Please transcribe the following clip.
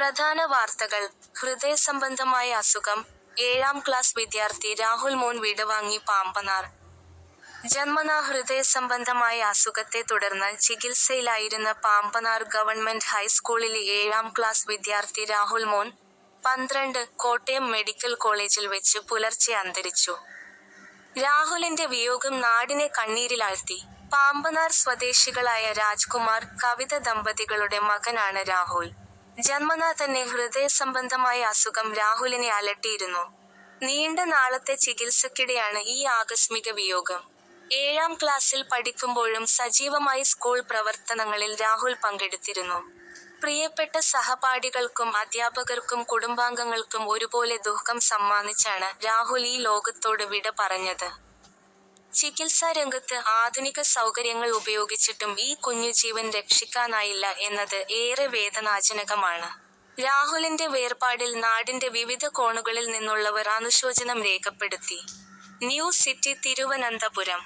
പ്രധാന വാർത്തകൾ. ഹൃദയസംബന്ധമായ അസുഖം. 7ാം ക്ലാസ് വിദ്യാർത്ഥി രാഹുൽ മോൻ വിടവാങ്ങി പാമ്പനാർ. ജന്മനാ ഹൃദയസംബന്ധമായ അസുഖത്തെ തുടർന്ന് ചികിത്സയിലായിരുന്ന പാമ്പനാർ ഗവൺമെന്റ് ഹൈസ്കൂളിലെ 7ാം ക്ലാസ് വിദ്യാർത്ഥി രാഹുൽ മോൻ, 12, കോട്ടയം മെഡിക്കൽ കോളേജിൽ വെച്ച് പുലർച്ചെ അന്തരിച്ചു. രാഹുലിന്റെ വിയോഗം നാടിനെ കണ്ണീരിലാഴ്ത്തി. പാമ്പനാർ സ്വദേശികളായ രാജ്കുമാർ, കവിത ദമ്പതികളുടെ മകനാണ് രാഹുൽ. ജന്മനാ തന്നെ ഹൃദയസംബന്ധമായ അസുഖം രാഹുലിനെ അലട്ടിയിരുന്നു. നീണ്ട നാളത്തെ ചികിത്സയ്ക്കിടെയാണ് ഈ ആകസ്മിക വിയോഗം. 7ാം ക്ലാസ്സിൽ പഠിക്കുമ്പോഴും സജീവമായി സ്കൂൾ പ്രവർത്തനങ്ങളിൽ രാഹുൽ പങ്കെടുത്തിരുന്നു. പ്രിയപ്പെട്ട സഹപാഠികൾക്കും അധ്യാപകർക്കും കുടുംബാംഗങ്ങൾക്കും ഒരുപോലെ ദുഃഖം സമ്മാനിച്ചാണ് രാഹുൽ ഈ ലോകത്തോട് വിട പറഞ്ഞത്. ചികിത്സാരംഗത്ത് ആധുനിക സൗകര്യങ്ങൾ ഉപയോഗിച്ചിട്ടും ഈ കുഞ്ഞു ജീവൻ രക്ഷിക്കാനായില്ല എന്നത് ഏറെ വേദനാജനകമാണ്. രാഹുലിന്റെ വേർപാടിൽ നാടിന്റെ വിവിധ കോണുകളിൽ നിന്നുള്ളവർ അനുശോചനം രേഖപ്പെടുത്തി. News city, Thiruvananthapuram.